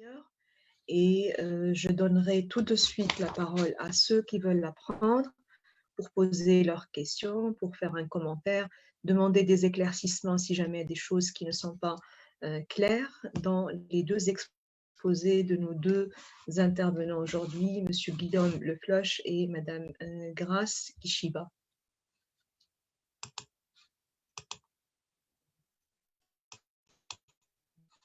demi-heure et je donnerai tout de suite la parole à ceux qui veulent la prendre pour poser leurs questions, pour faire un commentaire, demander des éclaircissements si jamais il y a des choses qui ne sont pas claires dans les deux exposés de nos deux intervenants aujourd'hui, M. Guillaume Lefloche et Mme Grace Kishiba.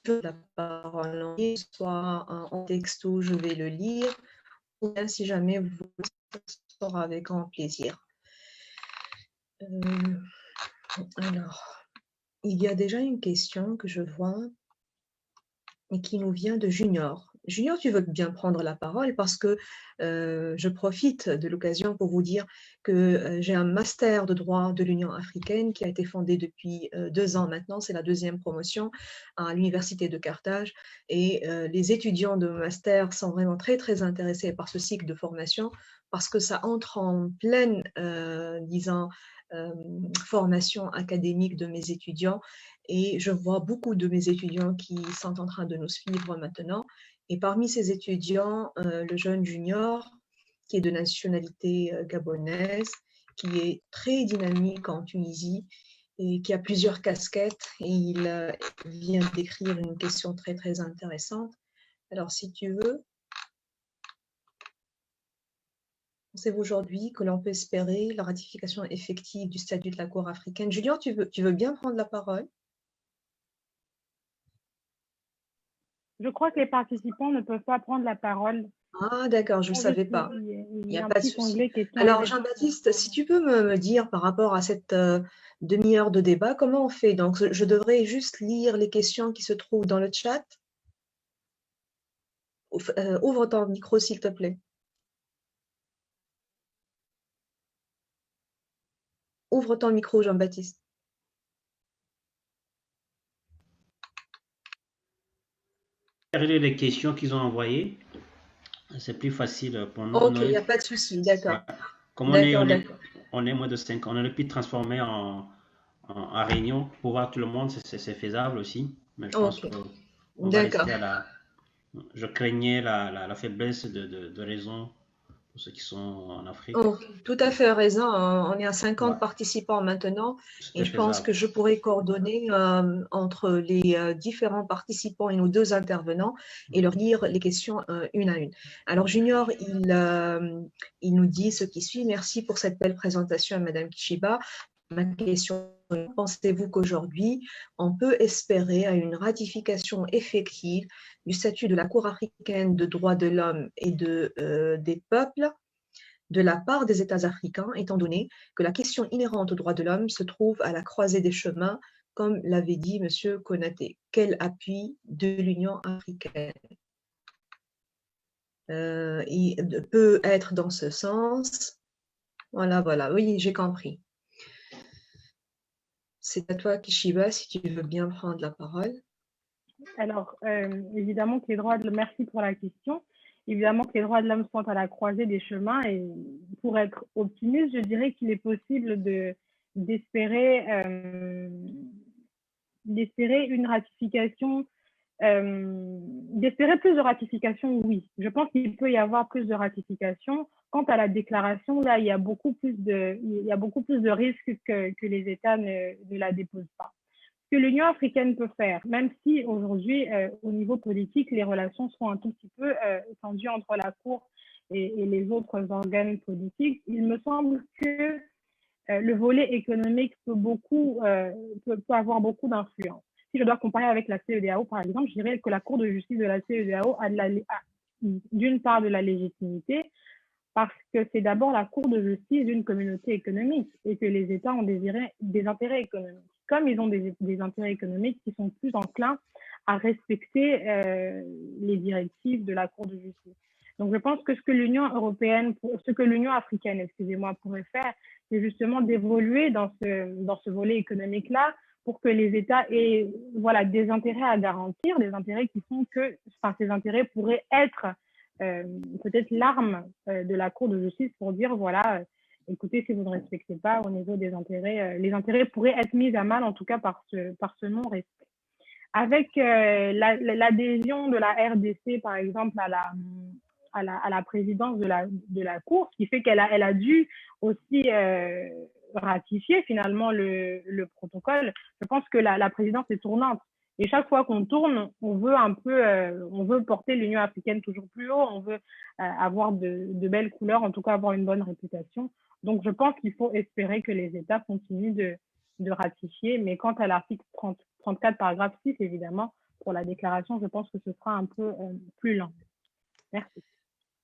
La parole en ligne, soit en texto, je vais le lire, ou bien si jamais vous le sera avec grand plaisir. Alors, il y a déjà une question que je vois et qui nous vient de Junior. Junior, tu veux bien prendre la parole parce que je profite de l'occasion pour vous dire que j'ai un master de droit de l'Union africaine qui a été fondé depuis 2 ans maintenant, c'est la deuxième promotion à l'Université de Carthage et les étudiants de master sont vraiment très très intéressés par ce cycle de formation parce que ça entre en pleine, disons, formation académique de mes étudiants et je vois beaucoup de mes étudiants qui sont en train de nous suivre maintenant. Et parmi ces étudiants, le jeune junior, qui est de nationalité gabonaise, qui est très dynamique en Tunisie et qui a plusieurs casquettes, et il vient d'écrire une question très, très intéressante. Alors, si tu veux, pensez-vous aujourd'hui que l'on peut espérer la ratification effective du statut de la Cour africaine? Junior, tu veux bien prendre la parole? Je crois que les participants ne peuvent pas prendre la parole. Ah, d'accord, je ne le savais pas. Il n'y y a a un pas de petit souci. onglet question et Alors, réponse. Jean-Baptiste, si tu peux me dire par rapport à cette demi-heure de débat, comment on fait? Donc, je devrais juste lire les questions qui se trouvent dans le chat. Ouvre ton micro, s'il te plaît. Ouvre ton micro, Jean-Baptiste. Les questions qu'ils ont envoyées, c'est plus facile pour nous. Ok, il n'y a pas de souci, d'accord. Comme on est moins de 5, on aurait pu transformer en réunion pour voir tout le monde, c'est faisable aussi. Mais je pense qu'on va rester à la... Je craignais la faiblesse de raison pour ceux qui sont en Afrique. Oh, tout à fait raison. On est à 50 participants maintenant et je pense que je pourrais coordonner entre les différents participants et nos deux intervenants et leur lire les questions une à une. Alors, Junior, il nous dit ce qui suit. Merci pour cette belle présentation à Madame Kishiba. Ma question, pensez-vous qu'aujourd'hui, on peut espérer à une ratification effective du statut de la Cour africaine de droits de l'homme et des peuples de la part des États africains, étant donné que la question inhérente aux droits de l'homme se trouve à la croisée des chemins, comme l'avait dit M. Konaté. Quel appui de l'Union africaine il peut être dans ce sens? Voilà, oui, j'ai compris. C'est à toi, Kishiba, si tu veux bien prendre la parole. Alors, évidemment que les droits de l'homme, merci pour la question. Évidemment que les droits de l'homme sont à la croisée des chemins et pour être optimiste, je dirais qu'il est possible d'espérer une ratification, d'espérer plus de ratifications, oui. Je pense qu'il peut y avoir plus de ratifications. Quant à la déclaration, là, il y a beaucoup plus de risques que les États ne la déposent pas. Ce que l'Union africaine peut faire, même si aujourd'hui, au niveau politique, les relations sont un tout petit peu tendues entre la Cour et les autres organes politiques, il me semble que le volet économique peut avoir beaucoup d'influence. Si je dois comparer avec la CEDEAO, par exemple, je dirais que la Cour de justice de la CEDEAO a d'une part de la légitimité, parce que c'est d'abord la Cour de justice d'une communauté économique et que les États ont des intérêts économiques. Comme ils ont des intérêts économiques qui sont plus enclins à respecter les directives de la Cour de justice. Donc, je pense que ce que l'Union africaine, pourrait faire, c'est justement d'évoluer dans ce volet économique-là pour que les États aient des intérêts à garantir, des intérêts qui font que ces intérêts pourraient être peut-être l'arme de la Cour de justice pour dire, écoutez, si vous ne respectez pas au niveau des intérêts, les intérêts pourraient être mis à mal, en tout cas par ce non-respect. avec l'adhésion de la RDC, par exemple, à la présidence de la Cour, ce qui fait qu'elle a dû aussi ratifier finalement le protocole. Je pense que la présidence est tournante. Et chaque fois qu'on tourne, on veut porter l'Union africaine toujours plus haut, on veut avoir de belles couleurs, en tout cas avoir une bonne réputation. Donc, je pense qu'il faut espérer que les États continuent de ratifier. Mais quant à l'article 34, paragraphe 6, évidemment, pour la déclaration, je pense que ce sera un peu plus lent. Merci.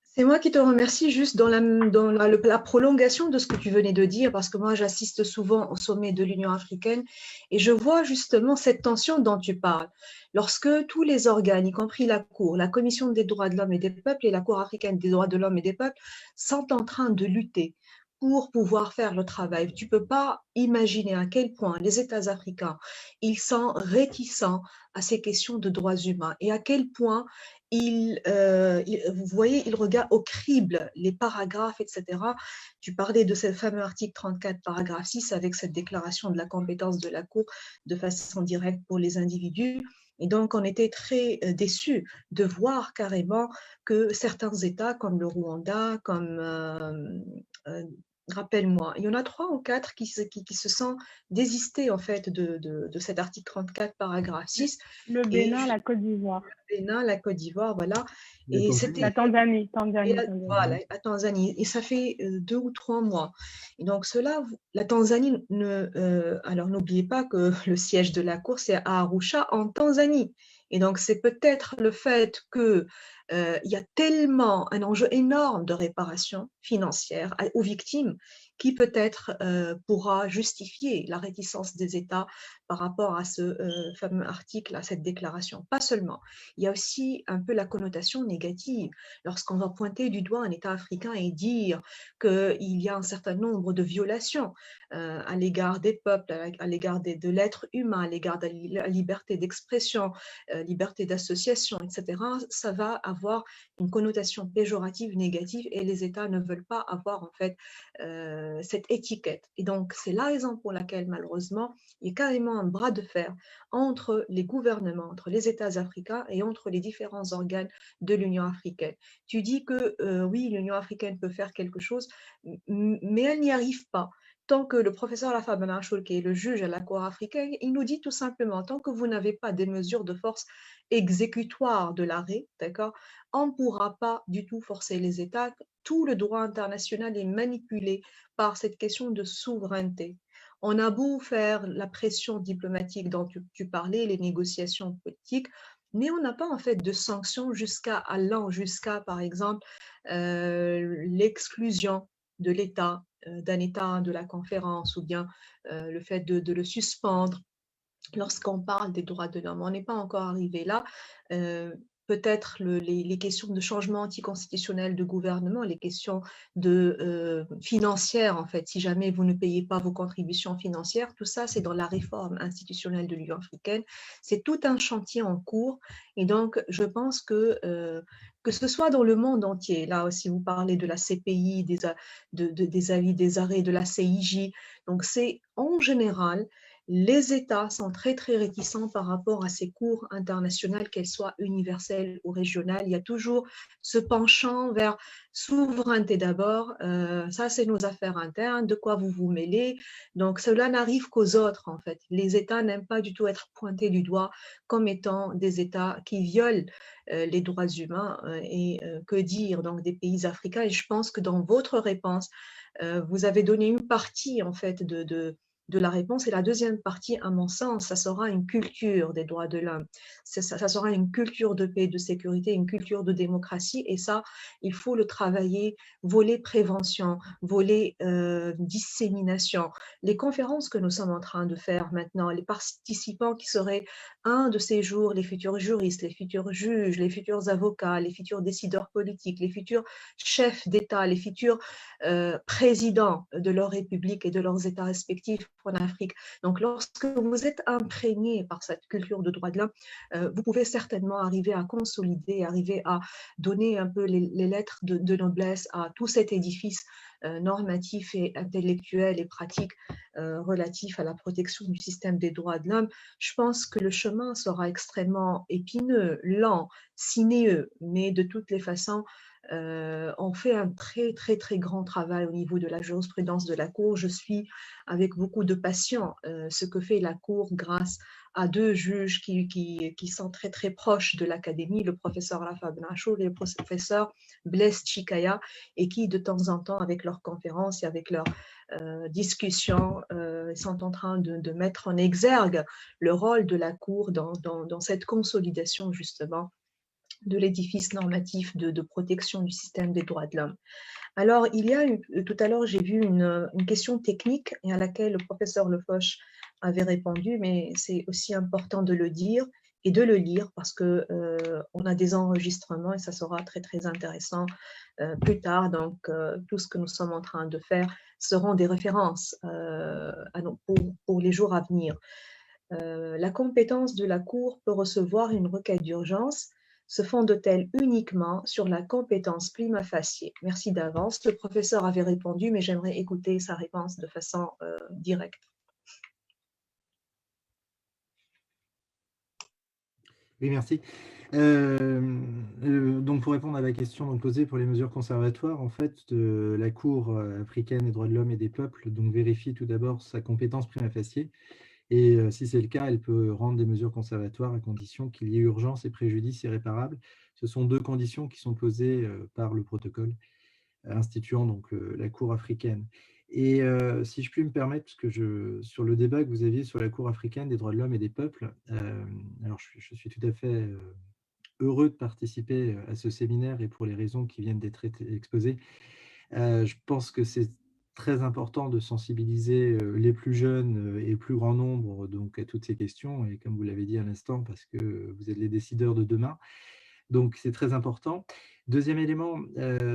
C'est moi qui te remercie juste dans la prolongation de ce que tu venais de dire, parce que moi, j'assiste souvent au sommet de l'Union africaine et je vois justement cette tension dont tu parles. Lorsque tous les organes, y compris la Cour, la Commission des droits de l'homme et des peuples et la Cour africaine des droits de l'homme et des peuples, sont en train de lutter pour pouvoir faire le travail. Tu ne peux pas imaginer à quel point les États africains, ils sont réticents à ces questions de droits humains et à quel point vous voyez, il regarde au crible les paragraphes, etc. Tu parlais de ce fameux article 34, paragraphe 6, avec cette déclaration de la compétence de la Cour de façon directe pour les individus. Et donc, on était très déçus de voir carrément que certains États, comme le Rwanda, comme rappelle-moi, il y en a 3 ou 4 qui se sont désistés en fait de cet article 34, paragraphe 6. Le Bénin, la Côte d'Ivoire. Le Bénin, la Côte d'Ivoire, voilà. Et la Tanzanie. Voilà, la Tanzanie. Et ça fait 2 ou 3 mois. Et donc, la Tanzanie, alors n'oubliez pas que le siège de la Cour, c'est à Arusha, en Tanzanie. Et donc, c'est peut-être le fait qu'il y a tellement un enjeu énorme de réparation financière aux victimes qui peut-être pourra justifier la réticence des États par rapport à ce fameux article, à cette déclaration. Pas seulement. Il y a aussi un peu la connotation négative. Lorsqu'on va pointer du doigt un État africain et dire qu'il y a un certain nombre de violations à l'égard des peuples, à l'égard de l'être humain, à l'égard de la liberté d'expression, liberté d'association, etc., ça va avoir une connotation péjorative, négative, et les États ne veulent pas avoir en fait cette étiquette. Et donc, c'est la raison pour laquelle, malheureusement, il y a carrément un bras de fer entre les gouvernements, entre les États africains et entre les différents organes de l'Union africaine. Tu dis que oui, l'Union africaine peut faire quelque chose, mais elle n'y arrive pas. Tant que le professeur Lafa Benachol, qui est le juge à la Cour africaine, il nous dit tout simplement, tant que vous n'avez pas des mesures de force exécutoires de l'arrêt, d'accord, on ne pourra pas du tout forcer les États. Tout le droit international est manipulé par cette question de souveraineté. On a beau faire la pression diplomatique dont tu parlais, les négociations politiques, mais on n'a pas en fait de sanctions allant jusqu'à, par exemple, l'exclusion de l'État, d'un État de la conférence, ou bien le fait de le suspendre lorsqu'on parle des droits de l'homme. On n'est pas encore arrivé là. Peut-être les questions de changement anticonstitutionnel de gouvernement, les questions financières, en fait, si jamais vous ne payez pas vos contributions financières, tout ça, c'est dans la réforme institutionnelle de l'Union africaine. C'est tout un chantier en cours. Et donc, je pense que ce soit dans le monde entier, là aussi, vous parlez de la CPI, des avis, des arrêts de la CIJ. Donc, c'est en général, les États sont très, très réticents par rapport à ces cours internationales, qu'elles soient universelles ou régionales. Il y a toujours ce penchant vers souveraineté d'abord. Ça, c'est nos affaires internes. De quoi vous vous mêlez? Donc, cela n'arrive qu'aux autres, en fait. Les États n'aiment pas du tout être pointés du doigt comme étant des États qui violent les droits humains. Et que dire donc des pays africains? Et je pense que dans votre réponse, vous avez donné une partie, en fait, de la réponse. Et la deuxième partie, à mon sens, ça sera une culture des droits de l'homme. Ça sera une culture de paix, de sécurité, une culture de démocratie. Et ça, il faut le travailler, volet prévention, volet dissémination. Les conférences que nous sommes en train de faire maintenant, les participants qui seraient un de ces jours, les futurs juristes, les futurs juges, les futurs avocats, les futurs décideurs politiques, les futurs chefs d'État, les futurs présidents de leur république et de leurs États respectifs, en Afrique. Donc, lorsque vous êtes imprégné par cette culture de droits de l'homme, vous pouvez certainement arriver à consolider, arriver à donner un peu les lettres de noblesse à tout cet édifice normatif et intellectuel et pratique relatif à la protection du système des droits de l'homme. Je pense que le chemin sera extrêmement épineux, lent, sinueux, mais de toutes les façons, on fait un très, très, très grand travail au niveau de la jurisprudence de la Cour. Je suis avec beaucoup de passion ce que fait la Cour grâce à deux juges qui sont très, très proches de l'Académie, le professeur Rafa Benachour et le professeur Blaise Chikaya, et qui, de temps en temps, avec leurs conférences et avec leurs discussions, sont en train de mettre en exergue le rôle de la Cour dans cette consolidation, justement, de l'édifice normatif de protection du système des droits de l'homme. Alors, tout à l'heure, j'ai vu une question technique et à laquelle le professeur Le Foch avait répondu, mais c'est aussi important de le dire et de le lire parce que on a des enregistrements et ça sera très, très intéressant plus tard. Donc, tout ce que nous sommes en train de faire seront des références pour les jours à venir. La compétence de la Cour peut recevoir une requête d'urgence se fonde-t-elle uniquement sur la compétence prima facie? Merci d'avance. Le professeur avait répondu, mais j'aimerais écouter sa réponse de façon directe. Oui, merci. Donc, pour répondre à la question posée pour les mesures conservatoires, en fait, la Cour africaine des droits de l'homme et des peuples donc, vérifie tout d'abord sa compétence prima facie. Et si c'est le cas, elle peut rendre des mesures conservatoires à condition qu'il y ait urgence et préjudice irréparable. Ce sont deux conditions qui sont posées par le protocole instituant donc la Cour africaine. Et si je puis me permettre, parce que sur le débat que vous aviez sur la Cour africaine des droits de l'homme et des peuples, alors je suis tout à fait heureux de participer à ce séminaire et pour les raisons qui viennent d'être exposées. Je pense que c'est très important de sensibiliser les plus jeunes et le plus grand nombre donc, à toutes ces questions, et comme vous l'avez dit à l'instant, parce que vous êtes les décideurs de demain. Donc, c'est très important. Deuxième élément,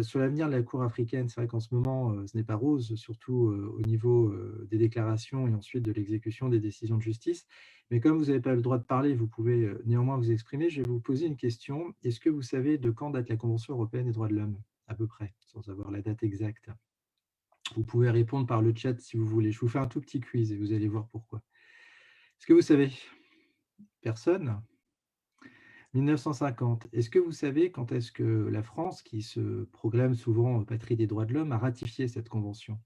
sur l'avenir de la Cour africaine, c'est vrai qu'en ce moment, ce n'est pas rose, surtout au niveau des déclarations et ensuite de l'exécution des décisions de justice. Mais comme vous n'avez pas le droit de parler, vous pouvez néanmoins vous exprimer. Je vais vous poser une question. Est-ce que vous savez de quand date la Convention européenne des droits de l'homme, à peu près, sans avoir la date exacte? Vous pouvez répondre par le chat si vous voulez. Je vous fais un tout petit quiz et vous allez voir pourquoi. Est-ce que vous savez? Personne? 1950. Est-ce que vous savez quand est-ce que la France, qui se proclame souvent patrie des droits de l'homme, a ratifié cette convention?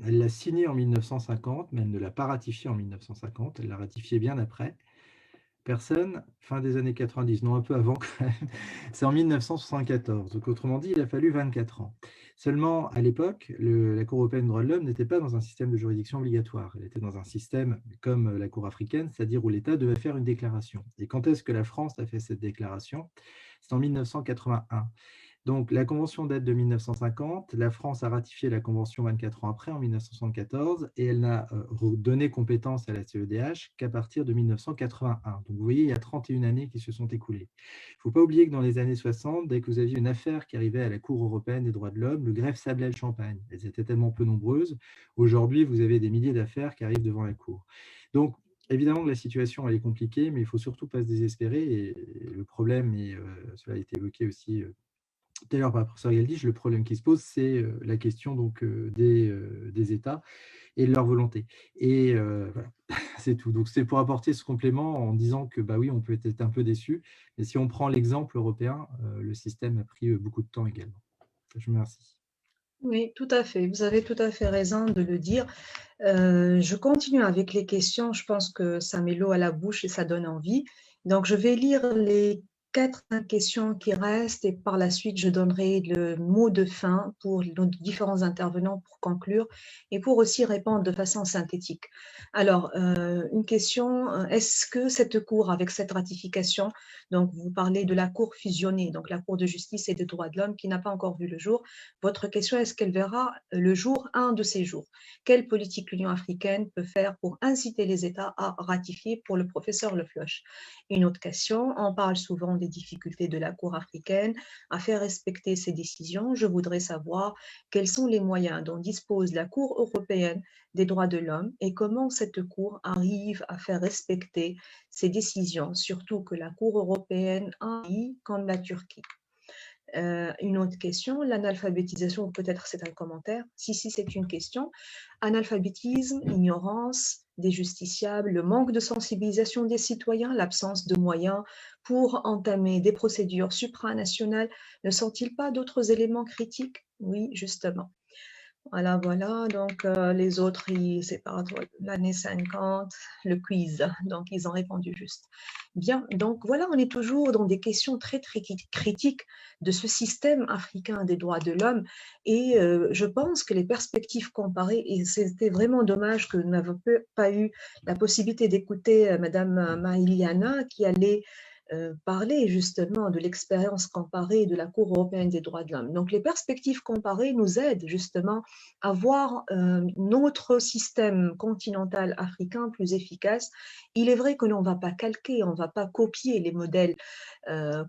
Elle l'a signée en 1950, mais elle ne l'a pas ratifiée en 1950. Elle l'a ratifiée bien après. Personne, fin des années 90, non, un peu avant quand même. C'est en 1974. Donc, autrement dit, il a fallu 24 ans. Seulement, à l'époque, la Cour européenne des droits de l'homme n'était pas dans un système de juridiction obligatoire. Elle était dans un système comme la Cour africaine, c'est-à-dire où l'État devait faire une déclaration. Et quand est-ce que la France a fait cette déclaration? C'est en 1981. Donc, la convention date de 1950. La France a ratifié la convention 24 ans après, en 1974, et elle n'a donné compétence à la CEDH qu'à partir de 1981. Donc, vous voyez, il y a 31 années qui se sont écoulées. Il ne faut pas oublier que dans les années 60, dès que vous aviez une affaire qui arrivait à la Cour européenne des droits de l'homme, le greffe sablait le champagne. Elles étaient tellement peu nombreuses. Aujourd'hui, vous avez des milliers d'affaires qui arrivent devant la Cour. Donc, évidemment que la situation elle est compliquée, mais il ne faut surtout pas se désespérer. Et le problème, et cela a été évoqué aussi tout à l'heure par le professeur Galdiche, le problème qui se pose, c'est la question donc, des États et de leur volonté. Et voilà, c'est tout. Donc, c'est pour apporter ce complément en disant que, bah oui, on peut être un peu déçu, mais si on prend l'exemple européen, le système a pris beaucoup de temps également. Je vous remercie. Oui, tout à fait. Vous avez tout à fait raison de le dire. Je continue avec les questions. Je pense que ça met l'eau à la bouche et ça donne envie. Donc, je vais lire les 4 questions qui restent et par la suite, je donnerai le mot de fin pour nos différents intervenants pour conclure et pour aussi répondre de façon synthétique. Alors, une question, est-ce que cette Cour, avec cette ratification, donc vous parlez de la Cour fusionnée, donc la Cour de justice et des droits de l'homme qui n'a pas encore vu le jour, votre question, est-ce qu'elle verra le jour un de ces jours? Quelle politique l'Union africaine peut faire pour inciter les États à ratifier pour le professeur Le Floch? Une autre question, on parle souvent des difficultés de la Cour africaine à faire respecter ses décisions. Je voudrais savoir quels sont les moyens dont dispose la Cour européenne des droits de l'homme et comment cette Cour arrive à faire respecter ses décisions, surtout que la Cour européenne a un pays comme la Turquie. Une autre question, l'analphabétisation, ou peut-être c'est un commentaire. Si, c'est une question. Analphabétisme, ignorance des justiciables, le manque de sensibilisation des citoyens, l'absence de moyens pour entamer des procédures supranationales, ne sont-ils pas d'autres éléments critiques? Oui, justement. Voilà, donc les autres, c'est par l'année 50, le quiz, donc ils ont répondu juste. Bien, donc voilà, on est toujours dans des questions très critiques de ce système africain des droits de l'homme et je pense que les perspectives comparées, et c'était vraiment dommage que nous n'avons pas eu la possibilité d'écouter Madame Maïliana qui allait parler justement de l'expérience comparée de la Cour européenne des droits de l'homme. Donc les perspectives comparées nous aident justement à voir notre système continental africain plus efficace. Il est vrai que l'on ne va pas calquer, on ne va pas copier les modèles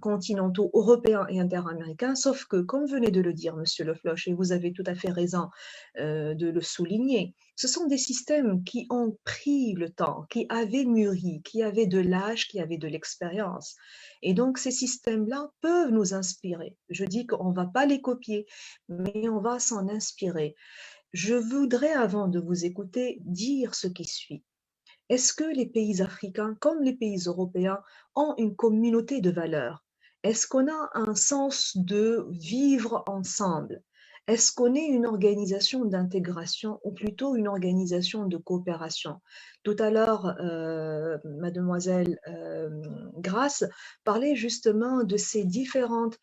continentaux européens et interaméricains, sauf que, comme venez de le dire, Monsieur Le Floch, et vous avez tout à fait raison de le souligner, ce sont des systèmes qui ont pris le temps, qui avaient mûri, qui avaient de l'âge, qui avaient de l'expérience. Et donc, ces systèmes-là peuvent nous inspirer. Je dis qu'on ne va pas les copier, mais on va s'en inspirer. Je voudrais, avant de vous écouter, dire ce qui suit. Est-ce que les pays africains, comme les pays européens, ont une communauté de valeurs? Est-ce qu'on a un sens de vivre ensemble? Est-ce qu'on est une organisation d'intégration ou plutôt une organisation de coopération? Tout à l'heure, mademoiselle Grace parlait justement de ces différentes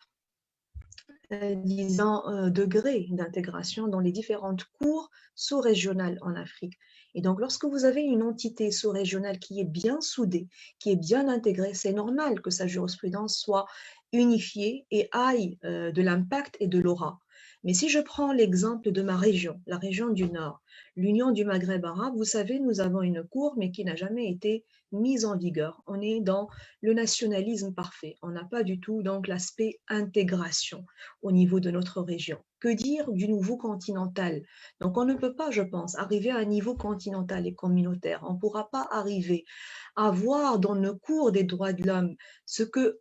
degrés d'intégration dans les différentes cours sous-régionales en Afrique. Et donc, lorsque vous avez une entité sous-régionale qui est bien soudée, qui est bien intégrée, c'est normal que sa jurisprudence soit unifiée et aille de l'impact et de l'aura. Mais si je prends l'exemple de ma région, la région du Nord, l'Union du Maghreb arabe, vous savez, nous avons une cour, mais qui n'a jamais été mise en vigueur. On est dans le nationalisme parfait. On n'a pas du tout donc l'aspect intégration au niveau de notre région. Que dire du nouveau continental? Donc, on ne peut pas, je pense, arriver à un niveau continental et communautaire. On ne pourra pas arriver à voir dans nos cours des droits de l'homme ce que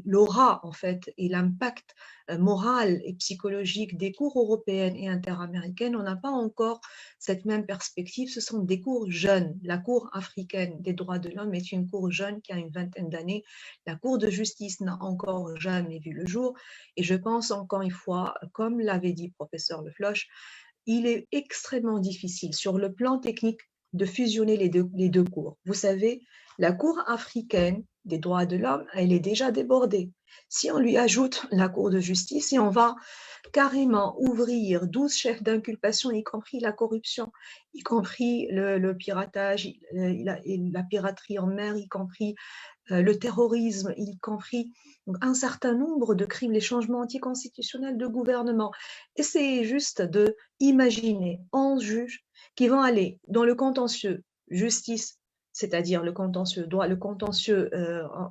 l'aura, en fait, et l'impact moral et psychologique des cours européennes et interaméricaines. On n'a pas encore cette même perspective. Ce sont des cours jeunes. La Cour africaine des droits de l'homme est une cour jeune qui a une vingtaine d'années. La Cour de justice n'a encore jamais vu le jour. Et je pense encore une fois, comme l'avait dit professeur Le Floch, il est extrêmement difficile sur le plan technique de fusionner les deux cours. Vous savez, la Cour africaine des droits de l'homme, elle est déjà débordée. Si on lui ajoute la Cour de justice, et on va carrément ouvrir 12 chefs d'inculpation, y compris la corruption, y compris le piratage, la piraterie en mer, y compris le terrorisme, y compris un certain nombre de crimes, les changements anticonstitutionnels de gouvernement. Essayez juste de imaginer 11 juges qui vont aller dans le contentieux justice, c'est-à-dire le contentieux droit, le contentieux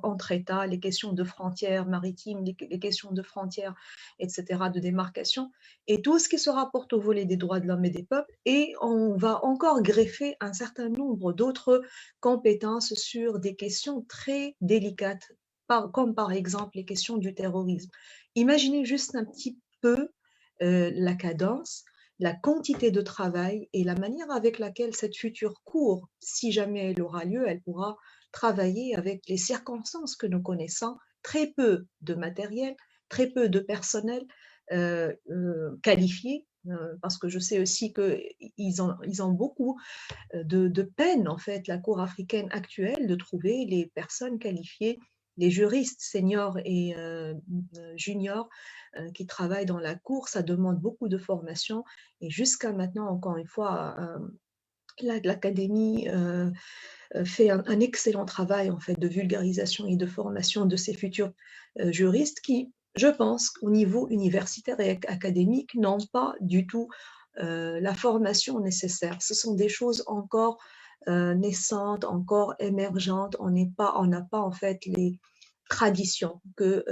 entre États, les questions de frontières maritimes, les questions de frontières, etc., de démarcation, et tout ce qui se rapporte au volet des droits de l'homme et des peuples, et on va encore greffer un certain nombre d'autres compétences sur des questions très délicates, comme par exemple les questions du terrorisme. Imaginez juste un petit peu la cadence, la quantité de travail et la manière avec laquelle cette future cour, si jamais elle aura lieu, elle pourra travailler avec les circonstances que nous connaissons, très peu de matériel, très peu de personnel qualifié, parce que je sais aussi qu'ils ont beaucoup de peine, en fait, la Cour africaine actuelle, de trouver les personnes qualifiées, les juristes seniors et juniors qui travaillent dans la Cour. Ça demande beaucoup de formation et jusqu'à maintenant, encore une fois, l'Académie fait un excellent travail en fait de vulgarisation et de formation de ces futurs juristes qui, je pense, au niveau universitaire et académique, n'ont pas du tout la formation nécessaire. Ce sont des choses encore naissantes, encore émergentes. On n'a pas en fait tradition que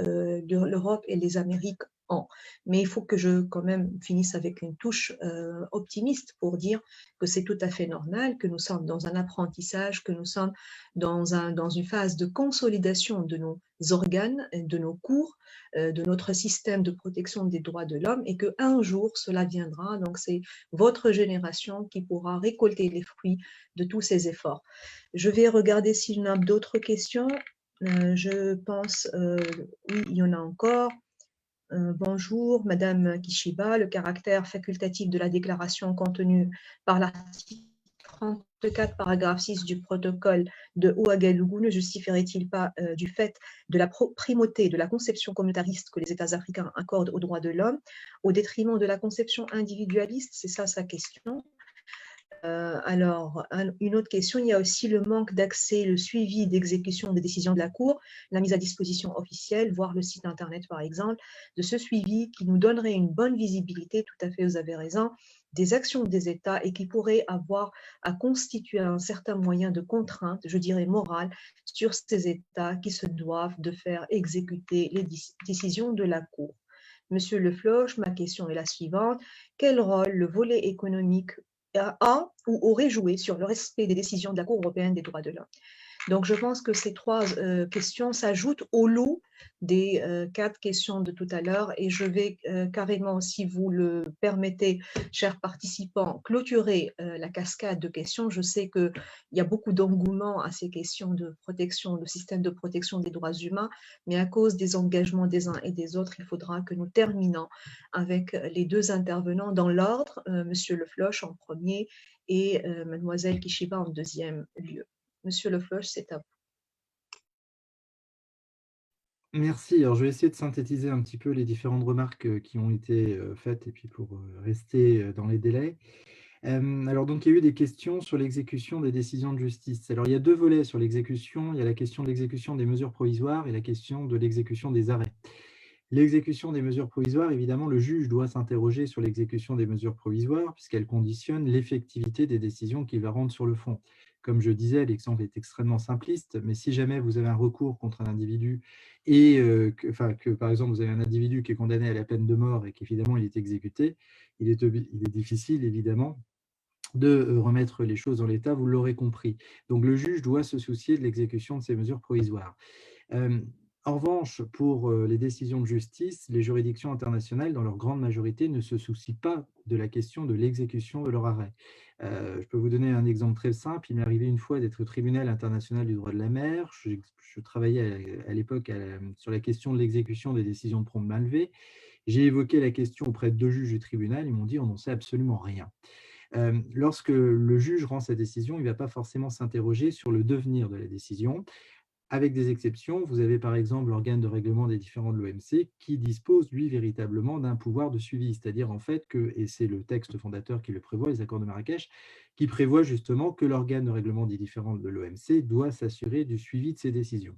l'Europe et les Amériques ont. Mais il faut que je quand même finisse avec une touche optimiste pour dire que c'est tout à fait normal, que nous sommes dans un apprentissage, que nous sommes dans une phase de consolidation de nos organes, de nos cours, de notre système de protection des droits de l'homme, et qu'un jour cela viendra. Donc c'est votre génération qui pourra récolter les fruits de tous ces efforts. Je vais regarder s'il y en a d'autres questions. Je pense, oui, il y en a encore. Bonjour, Madame Kishiba, le caractère facultatif de la déclaration contenue par l'article 34, paragraphe 6 du protocole de Ouagadougou ne justifierait-il pas du fait de la primauté de la conception communautariste que les États africains accordent aux droits de l'homme au détriment de la conception individualiste? C'est ça sa question. Alors, une autre question, il y a aussi le manque d'accès, le suivi d'exécution des décisions de la Cour, la mise à disposition officielle, voire le site Internet par exemple, de ce suivi qui nous donnerait une bonne visibilité, tout à fait, vous avez raison, des actions des États et qui pourrait avoir à constituer un certain moyen de contrainte, je dirais morale, sur ces États qui se doivent de faire exécuter les décisions de la Cour. Monsieur Le Floch, ma question est la suivante. Quel rôle le volet économique a ou aurait joué sur le respect des décisions de la Cour européenne des droits de l'homme? Donc, je pense que ces trois questions s'ajoutent au lot des 4 questions de tout à l'heure et je vais carrément, si vous le permettez, chers participants, clôturer la cascade de questions. Je sais qu'il y a beaucoup d'engouement à ces questions de protection, de système de protection des droits humains, mais à cause des engagements des uns et des autres, il faudra que nous terminons avec les 2 intervenants dans l'ordre, Monsieur Le Floch en premier et Mademoiselle Kishiba en deuxième lieu. Monsieur Le Floch, c'est à vous. Merci. Alors, je vais essayer de synthétiser un petit peu les différentes remarques qui ont été faites et puis pour rester dans les délais. Alors, donc, il y a eu des questions sur l'exécution des décisions de justice. Alors, il y a 2 volets sur l'exécution. Il y a la question de l'exécution des mesures provisoires et la question de l'exécution des arrêts. L'exécution des mesures provisoires, évidemment, le juge doit s'interroger sur l'exécution des mesures provisoires puisqu'elle conditionne l'effectivité des décisions qu'il va rendre sur le fond. Comme je disais, l'exemple est extrêmement simpliste, mais si jamais vous avez un recours contre un individu et que, par exemple, vous avez un individu qui est condamné à la peine de mort et qu'évidemment il est exécuté, il est difficile, évidemment, de remettre les choses dans l'état, vous l'aurez compris. Donc, le juge doit se soucier de l'exécution de ces mesures provisoires. En revanche, pour les décisions de justice, les juridictions internationales, dans leur grande majorité, ne se soucient pas de la question de l'exécution de leur arrêt. Je peux vous donner un exemple très simple. Il m'est arrivé une fois d'être au tribunal international du droit de la mer. Je travaillais à l'époque sur la question de l'exécution des décisions de prompte main levée. J'ai évoqué la question auprès de 2 juges du tribunal. Ils m'ont dit on n'en sait absolument rien. Lorsque le juge rend sa décision, il ne va pas forcément s'interroger sur le devenir de la décision. Avec des exceptions, vous avez par exemple l'organe de règlement des différends de l'OMC qui dispose, lui, véritablement d'un pouvoir de suivi, c'est-à-dire en fait que, et c'est le texte fondateur qui le prévoit, les accords de Marrakech, qui prévoit justement que l'organe de règlement des différends de l'OMC doit s'assurer du suivi de ces décisions.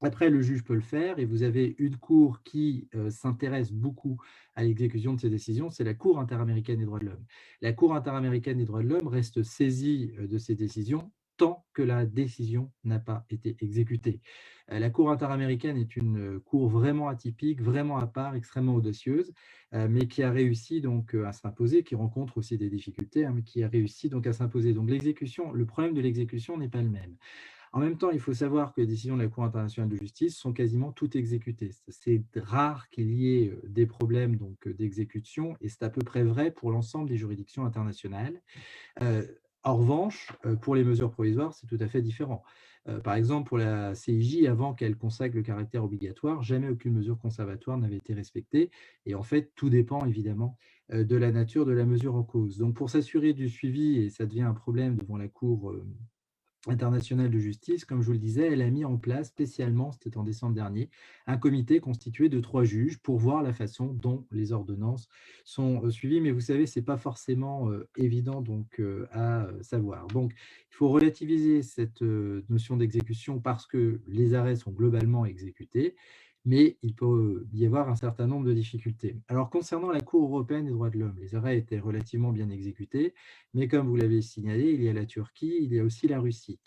Après, le juge peut le faire et vous avez une cour qui s'intéresse beaucoup à l'exécution de ces décisions, c'est la Cour interaméricaine des droits de l'homme. La Cour interaméricaine des droits de l'homme reste saisie de ces décisions tant que la décision n'a pas été exécutée. La Cour interaméricaine est une cour vraiment atypique, vraiment à part, extrêmement audacieuse, mais qui a réussi donc à s'imposer, qui rencontre aussi des difficultés, mais qui a réussi donc à s'imposer. Donc l'exécution, le problème de l'exécution n'est pas le même. En même temps, il faut savoir que les décisions de la Cour internationale de justice sont quasiment toutes exécutées. C'est rare qu'il y ait des problèmes d'exécution et c'est à peu près vrai pour l'ensemble des juridictions internationales. En revanche, pour les mesures provisoires, c'est tout à fait différent. Par exemple, pour la CIJ, avant qu'elle consacre le caractère obligatoire, jamais aucune mesure conservatoire n'avait été respectée. Et en fait, tout dépend évidemment de la nature de la mesure en cause. Donc, pour s'assurer du suivi, et ça devient un problème devant la Cour internationale de justice, comme je vous le disais, elle a mis en place spécialement, c'était en décembre dernier, un comité constitué de 3 juges pour voir la façon dont les ordonnances sont suivies. Mais vous savez, ce n'est pas forcément évident donc, à savoir. Donc, il faut relativiser cette notion d'exécution parce que les arrêts sont globalement exécutés, mais il peut y avoir un certain nombre de difficultés. Alors, concernant la Cour européenne des droits de l'homme, les arrêts étaient relativement bien exécutés, mais comme vous l'avez signalé, il y a la Turquie, il y a aussi la Russie.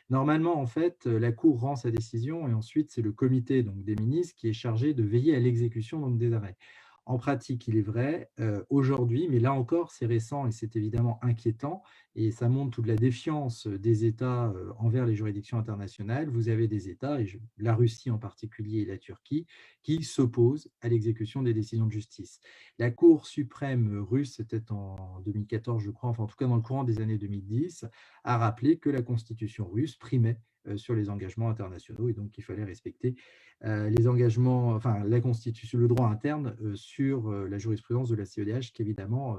Normalement, en fait, la Cour rend sa décision et ensuite, c'est le comité donc, des ministres qui est chargé de veiller à l'exécution donc, des arrêts. En pratique, il est vrai, aujourd'hui, mais là encore, c'est récent et c'est évidemment inquiétant, et ça montre toute la défiance des États envers les juridictions internationales. Vous avez des États, et la Russie en particulier et la Turquie, qui s'opposent à l'exécution des décisions de justice. La Cour suprême russe, c'était en 2014, je crois, enfin en tout cas dans le courant des années 2010, a rappelé que la constitution russe primait sur les engagements internationaux et donc qu'il fallait respecter les engagements, enfin la constitution, le droit interne sur la jurisprudence de la CEDH, qui évidemment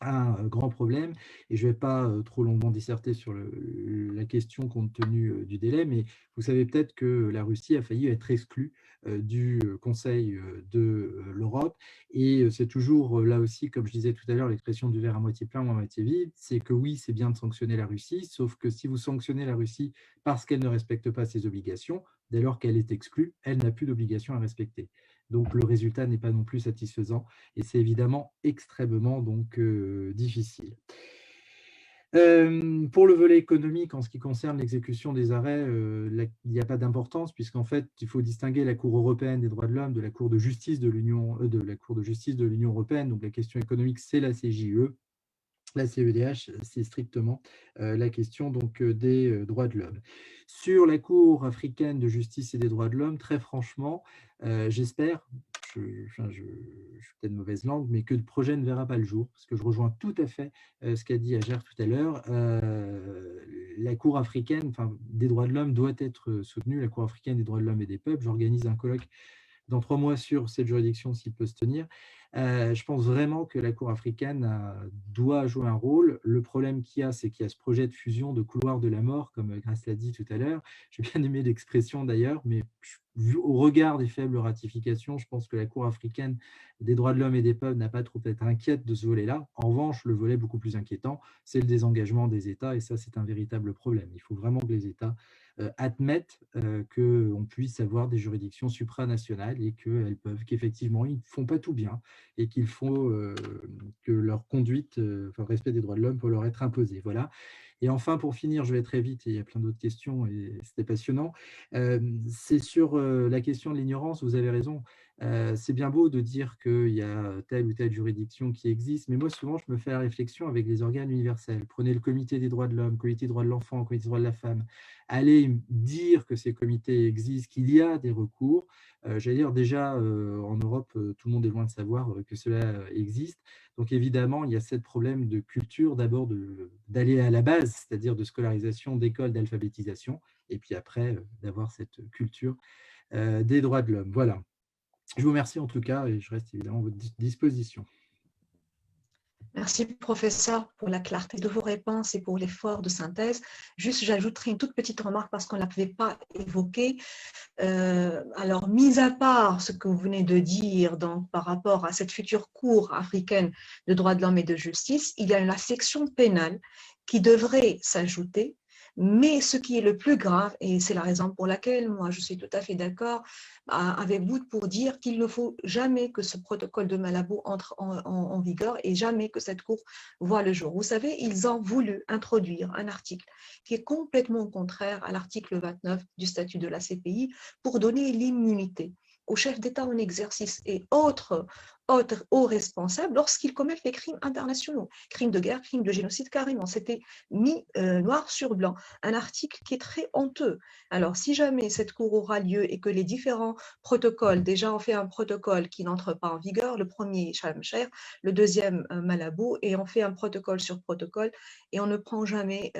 un grand problème. Et je ne vais pas trop longuement disserter sur la question compte tenu du délai, mais vous savez peut-être que la Russie a failli être exclue du Conseil de l'Europe. Et c'est toujours là aussi, comme je disais tout à l'heure, l'expression du verre à moitié plein ou à moitié vide, c'est que oui, c'est bien de sanctionner la Russie, sauf que si vous sanctionnez la Russie parce qu'elle ne respecte pas ses obligations, dès lors qu'elle est exclue, elle n'a plus d'obligation à respecter. Donc le résultat n'est pas non plus satisfaisant et c'est évidemment extrêmement donc, difficile. Pour le volet économique, en ce qui concerne l'exécution des arrêts, il n'y a pas d'importance puisqu'en fait, il faut distinguer la Cour européenne des droits de l'homme de la Cour de justice de l'Union européenne. Donc la question économique, c'est la CJUE. La CEDH, c'est strictement la question donc, des droits de l'homme. Sur la Cour africaine de justice et des droits de l'homme, très franchement, j'espère, je suis peut-être mauvaise langue, mais que le projet ne verra pas le jour, parce que je rejoins tout à fait ce qu'a dit Ager tout à l'heure. La Cour africaine des droits de l'homme doit être soutenue, la Cour africaine des droits de l'homme et des peuples. J'organise un colloque dans 3 mois sur cette juridiction s'il peut se tenir. Je pense vraiment que la Cour africaine doit jouer un rôle. Le problème qu'il y a, c'est qu'il y a ce projet de fusion de couloirs de la mort, comme Grace l'a dit tout à l'heure. J'ai bien aimé l'expression d'ailleurs, mais vu au regard des faibles ratifications, je pense que la Cour africaine des droits de l'homme et des peuples n'a pas trop à être inquiète de ce volet-là. En revanche, le volet beaucoup plus inquiétant, c'est le désengagement des États, et ça, c'est un véritable problème. Il faut vraiment que les États admettent qu'on puisse avoir des juridictions supranationales et qu'effectivement, ils ne font pas tout bien et qu'il faut que leur conduite, enfin, respect des droits de l'homme, peut leur être imposé. Voilà. Et enfin, pour finir, je vais très vite, et il y a plein d'autres questions et c'était passionnant. C'est sur la question de l'ignorance, vous avez raison. C'est bien beau de dire qu'il y a telle ou telle juridiction qui existe, mais moi, souvent, je me fais la réflexion avec les organes universels. Prenez le comité des droits de l'homme, comité des droits de l'enfant, comité des droits de la femme. Allez dire que ces comités existent, qu'il y a des recours. J'allais dire déjà, en Europe, tout le monde est loin de savoir que cela existe. Donc évidemment, il y a ce problème de culture, d'abord d'aller à la base, c'est-à-dire de scolarisation, d'école, d'alphabétisation, et puis après, d'avoir cette culture des droits de l'homme. Voilà. Je vous remercie en tout cas et je reste évidemment à votre disposition. Merci, professeur, pour la clarté de vos réponses et pour l'effort de synthèse. Juste, j'ajouterai une toute petite remarque parce qu'on ne l'avait pas évoqué. Alors, mis à part ce que vous venez de dire donc, par rapport à cette future Cour africaine de droits de l'homme et de justice, il y a la section pénale qui devrait s'ajouter. Mais ce qui est le plus grave, et c'est la raison pour laquelle moi je suis tout à fait d'accord avec vous pour dire qu'il ne faut jamais que ce protocole de Malabo entre en vigueur et jamais que cette Cour voit le jour. Vous savez, ils ont voulu introduire un article qui est complètement contraire à l'article 29 du statut de la CPI pour donner l'immunité aux chefs d'État en exercice et autres hauts responsables lorsqu'ils commettent les crimes internationaux, crimes de guerre, crimes de génocide carrément. C'était mis noir sur blanc, un article qui est très honteux. Alors, si jamais cette cour aura lieu et que les différents protocoles, déjà on fait un protocole qui n'entre pas en vigueur, le premier Sharm el-Sheikh, le deuxième Malabo, et on fait un protocole sur protocole et on ne prend jamais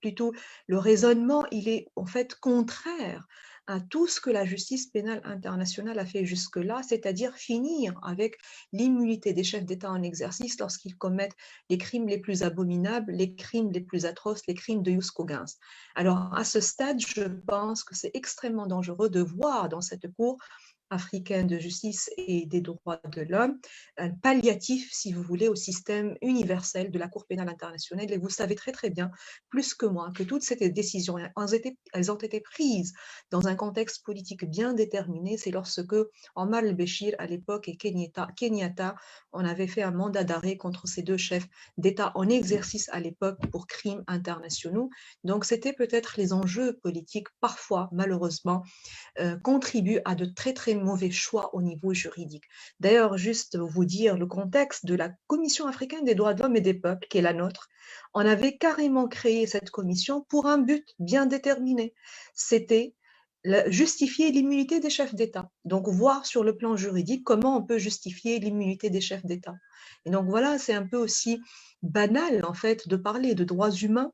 plutôt le raisonnement, il est en fait contraire à tout ce que la justice pénale internationale a fait jusque-là, c'est-à-dire finir avec l'immunité des chefs d'État en exercice lorsqu'ils commettent les crimes les plus abominables, les crimes les plus atroces, les crimes de Jus Cogens. Alors, à ce stade, je pense que c'est extrêmement dangereux de voir dans cette cour africaine de justice et des droits de l'homme, un palliatif, si vous voulez, au système universel de la Cour pénale internationale. Et vous savez très très bien, plus que moi, que toutes ces décisions, elles ont été prises dans un contexte politique bien déterminé. C'est lorsque Omar el-Béchir, à l'époque, et Kenyatta, on avait fait un mandat d'arrêt contre ces deux chefs d'État en exercice à l'époque pour crimes internationaux. Donc, c'était peut-être les enjeux politiques, parfois, malheureusement, contribuent à de très, très mauvais choix au niveau juridique. D'ailleurs, juste vous dire le contexte de la Commission africaine des droits de l'homme et des peuples, qui est la nôtre, on avait carrément créé cette commission pour un but bien déterminé. C'était justifier l'immunité des chefs d'État. Donc, voir sur le plan juridique comment on peut justifier l'immunité des chefs d'État. Et donc, voilà, c'est un peu aussi banal, en fait, de parler de droits humains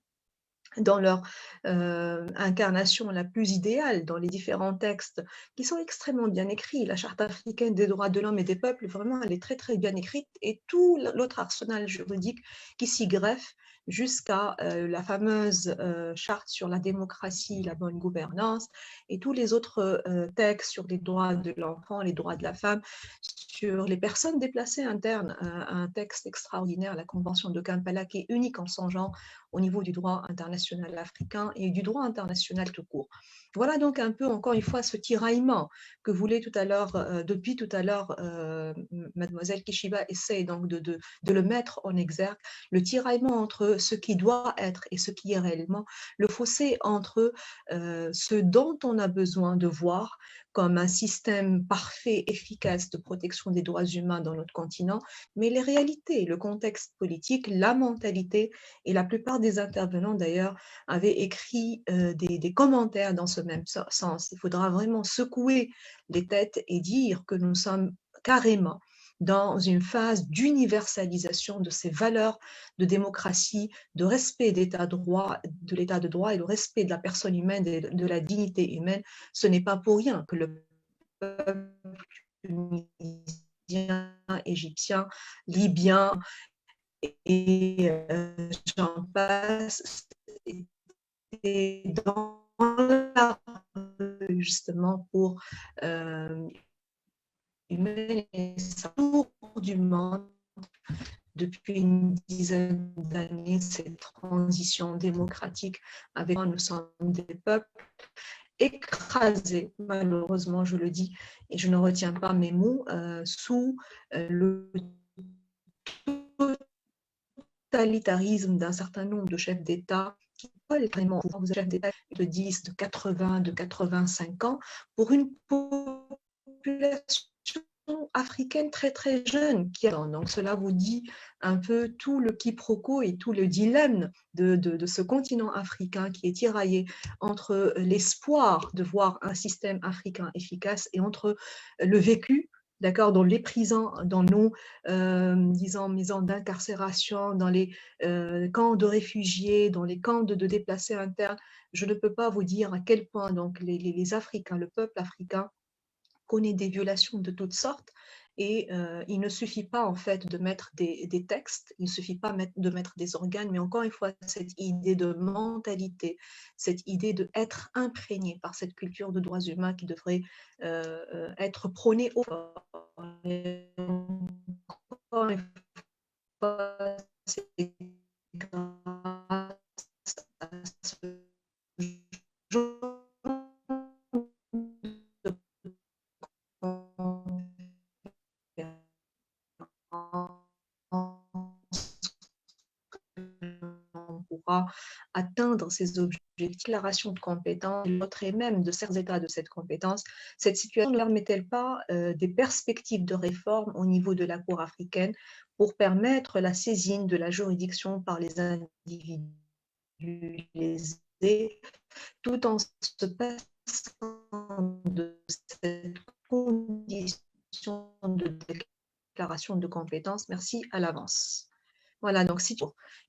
dans leur incarnation la plus idéale, dans les différents textes qui sont extrêmement bien écrits. La Charte africaine des droits de l'homme et des peuples, vraiment, elle est très, très bien écrite, et tout l'autre arsenal juridique qui s'y greffe jusqu'à la fameuse charte sur la démocratie, la bonne gouvernance, et tous les autres textes sur les droits de l'enfant, les droits de la femme, sur les personnes déplacées internes, un texte extraordinaire, la Convention de Kampala, qui est unique en son genre au niveau du droit international africain et du droit international tout court. Voilà donc un peu, encore une fois, ce tiraillement que voulait tout à l'heure, depuis tout à l'heure, mademoiselle Kishiba essaie donc de le mettre en exergue, le tiraillement entre ce qui doit être et ce qui est réellement, le fossé entre ce dont on a besoin de voir comme un système parfait, efficace de protection des droits humains dans notre continent, mais les réalités, le contexte politique, la mentalité, et la plupart des intervenants d'ailleurs avaient écrit des commentaires dans ce même sens. Il faudra vraiment secouer les têtes et dire que nous sommes carrément dans une phase d'universalisation de ces valeurs de démocratie, de respect de l'état de droit et de respect de la personne humaine et de la dignité humaine. Ce n'est pas pour rien que le peuple tunisien, égyptien, libyen et j'en passe, et dans la rue justement pour tour du monde depuis une dizaine d'années, cette transition démocratique avec nous sommes des peuples écrasés, malheureusement je le dis, et je ne retiens pas mes mots, sous le totalitarisme d'un certain nombre de chefs d'État qui veulent vraiment aux chefs d'État de 10, de 80, de 85 ans pour une population africaine très très jeune. Donc cela vous dit un peu tout le quiproquo et tout le dilemme de ce continent africain qui est tiraillé entre l'espoir de voir un système africain efficace et entre le vécu, d'accord, dans les prisons, dans nos, disons, maisons d'incarcération, dans les camps de réfugiés, dans les camps de déplacés internes. Je ne peux pas vous dire à quel point donc les Africains, le peuple africain, connaît des violations de toutes sortes, et il ne suffit pas en fait de mettre des textes, il ne suffit pas de mettre des organes, mais encore une fois, cette idée de mentalité, cette idée d'être imprégné par cette culture de droits humains qui devrait être prônée au encore une fois, c'est grâce à ce genre on pourra atteindre ces objectifs, déclaration de compétences, l'autre et même de certains états de cette compétence. Cette situation ne permet-elle pas des perspectives de réforme au niveau de la Cour africaine pour permettre la saisine de la juridiction par les individus lésés, tout en se passant de cette condition de déclaration de compétences? Merci à l'avance. Voilà, donc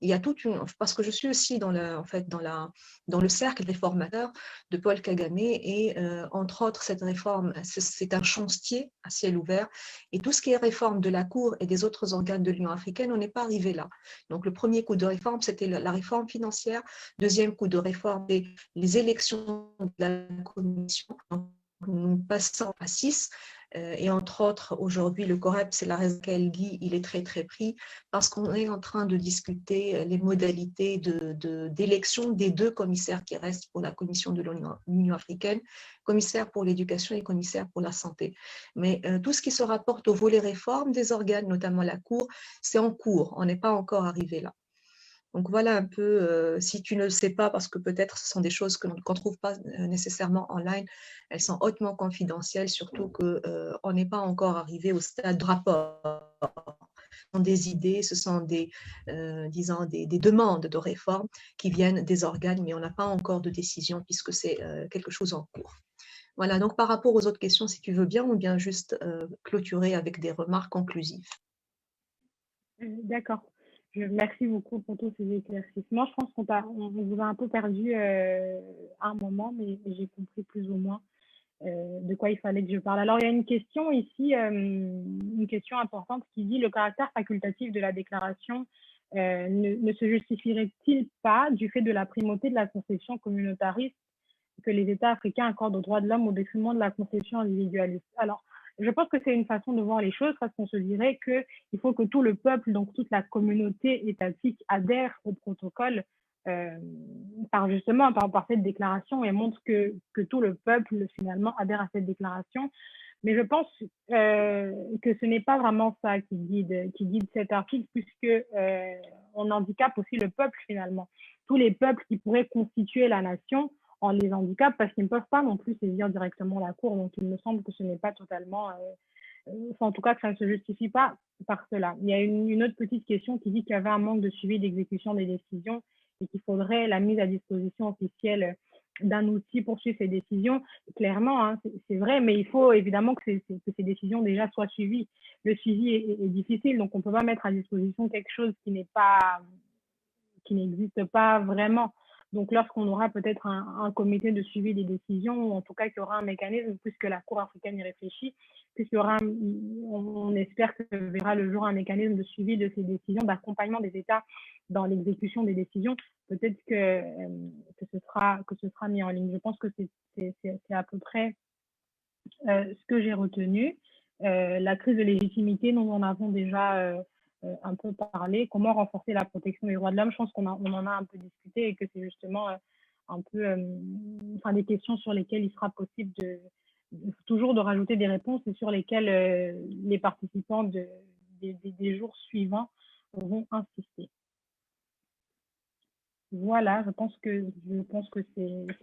il y a toute une, parce que je suis aussi dans le cercle réformateur de Paul Kagame, et entre autres cette réforme, c'est un chantier à ciel ouvert, et tout ce qui est réforme de la Cour et des autres organes de l'Union africaine, on n'est pas arrivé là. Donc le premier coup de réforme, c'était la réforme financière. Deuxième coup de réforme, c'est les élections de la Commission. Donc, nous passons à 6. Et entre autres, aujourd'hui, le COREP, c'est la raison qu'elle dit, il est très, très pris parce qu'on est en train de discuter les modalités d'élection des 2 commissaires qui restent pour la Commission de l'Union africaine, commissaire pour l'éducation et commissaire pour la santé. Mais tout ce qui se rapporte au volet réforme des organes, notamment la Cour, c'est en cours, on n'est pas encore arrivé là. Donc voilà un peu, si tu ne le sais pas, parce que peut-être ce sont des choses qu'on ne trouve pas nécessairement en ligne, elles sont hautement confidentielles, surtout qu'on n'est pas encore arrivé au stade de rapport. Ce sont des idées, ce sont disons, des demandes de réforme qui viennent des organes, mais on n'a pas encore de décision puisque c'est quelque chose en cours. Voilà, donc par rapport aux autres questions, si tu veux bien, on vient juste clôturer avec des remarques conclusives. D'accord. Merci beaucoup pour tous ces éclaircissements. Je pense qu'on vous a un peu perdu à un moment, mais j'ai compris plus ou moins de quoi il fallait que je parle. Alors, il y a une question ici, une question importante qui dit: le caractère facultatif de la déclaration ne se justifierait-il pas du fait de la primauté de la conception communautariste que les États africains accordent aux droits de l'homme au détriment de la conception individualiste? Alors, je pense que c'est une façon de voir les choses parce qu'on se dirait qu'il faut que tout le peuple, donc toute la communauté étatique, adhère au protocole par cette déclaration et montre que tout le peuple finalement adhère à cette déclaration. Mais je pense que ce n'est pas vraiment ça qui guide cet article, puisque on handicape aussi le peuple finalement. Tous les peuples qui pourraient constituer la nation, on les handicape parce qu'ils ne peuvent pas non plus saisir directement la Cour. Donc, il me semble que ce n'est pas totalement... en tout cas, que ça ne se justifie pas par cela. Il y a une autre petite question qui dit qu'il y avait un manque de suivi d'exécution des décisions et qu'il faudrait la mise à disposition officielle d'un outil pour suivre ces décisions. Clairement, hein, c'est vrai, mais il faut évidemment que ces décisions déjà soient suivies. Le suivi est difficile, donc on ne peut pas mettre à disposition quelque chose qui n'existe pas vraiment. Donc, lorsqu'on aura peut-être un comité de suivi des décisions, ou en tout cas qu'il y aura un mécanisme, puisque la Cour africaine y réfléchit, puisqu'il y aura, on espère que verra le jour un mécanisme de suivi de ces décisions, d'accompagnement des États dans l'exécution des décisions, peut-être que ce sera mis en ligne. Je pense que c'est à peu près ce que j'ai retenu. La crise de légitimité, nous en avons déjà un peu parlé. Comment renforcer la protection des droits de l'homme? Je pense qu'on en a un peu discuté et que c'est justement un peu des questions sur lesquelles il sera possible toujours de rajouter des réponses et sur lesquelles les participants des jours suivants vont insister. Voilà, je pense que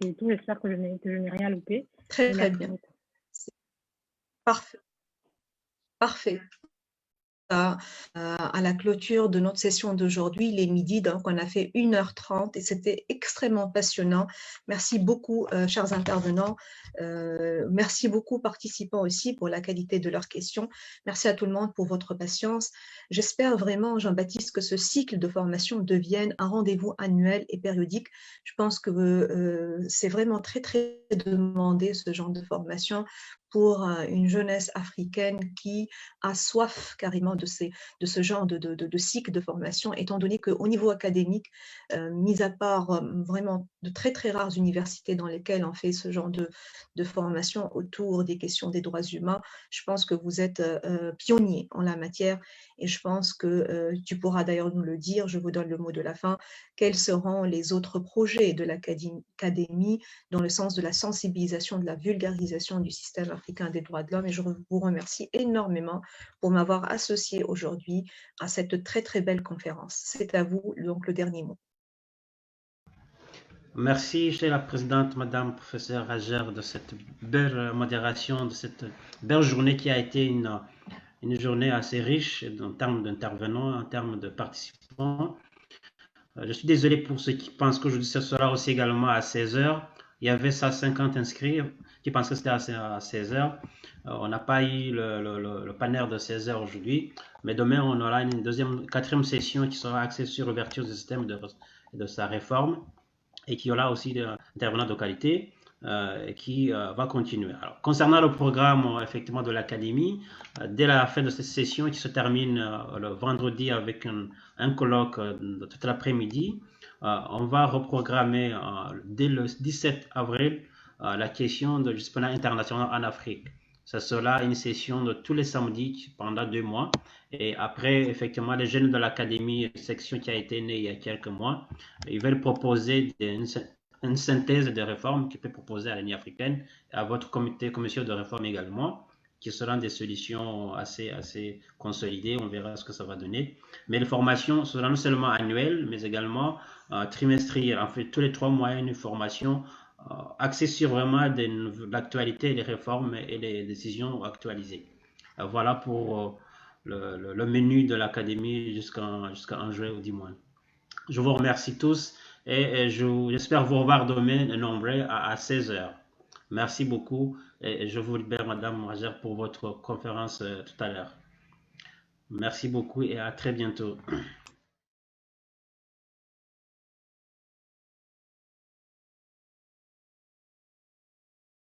c'est tout. J'espère que je n'ai rien loupé. Très, très bien. Parfait. Parfait. À la clôture de notre session d'aujourd'hui, il est midi, donc on a fait 1h30 et c'était extrêmement passionnant. Merci beaucoup, chers intervenants. Merci beaucoup, participants aussi, pour la qualité de leurs questions. Merci à tout le monde pour votre patience. J'espère vraiment, Jean-Baptiste, que ce cycle de formation devienne un rendez-vous annuel et périodique. Je pense que c'est vraiment très, très demandé, ce genre de formation, pour une jeunesse africaine qui a soif carrément de ce genre de cycle de formation, étant donné qu'au niveau académique, mis à part vraiment de très très rares universités dans lesquelles on fait ce genre de formation autour des questions des droits humains, je pense que vous êtes pionniers en la matière et je pense que tu pourras d'ailleurs nous le dire, je vous donne le mot de la fin, quels seront les autres projets de l'académie dans le sens de la sensibilisation, de la vulgarisation du système africain des droits de l'homme et je vous remercie énormément pour m'avoir associé aujourd'hui à cette très très belle conférence. C'est à vous donc le dernier mot. Merci, chère la présidente, madame professeure Rajer, de cette belle modération, de cette belle journée qui a été une journée assez riche en termes d'intervenants, en termes de participants. Je suis désolé pour ceux qui pensent qu'aujourd'hui ce sera aussi également à 16h. Il y avait 150 inscrits qui pensaient que c'était à 16h. On n'a pas eu le panel de 16h aujourd'hui, mais demain on aura une quatrième session qui sera axée sur l'ouverture du système de sa réforme et qui aura aussi des intervenants de qualité qui va continuer. Alors, concernant le programme effectivement de l'académie, dès la fin de cette session qui se termine le vendredi avec un colloque de toute l'après-midi, on va reprogrammer dès le 17 avril la question du disponible international en Afrique. Ce sera une session de tous les samedis pendant 2 mois. Et après, effectivement, les jeunes de l'académie, section qui a été née il y a quelques mois, ils veulent proposer une synthèse de réformes qu'ils peuvent proposer à l'Union africaine et à votre commission de réforme également, qui seront des solutions assez consolidées. On verra ce que ça va donner. Mais les formations seront non seulement annuelles, mais également trimestrielles. En fait, tous les 3 mois, une formation axée sur vraiment l'actualité, les réformes et les décisions actualisées. Voilà pour le menu de l'académie jusqu'en juin ou 10 mois. Je vous remercie tous et j'espère vous revoir demain nombreux à 16 h. Merci beaucoup et je vous libère, Madame Magère, pour votre conférence tout à l'heure. Merci beaucoup et à très bientôt.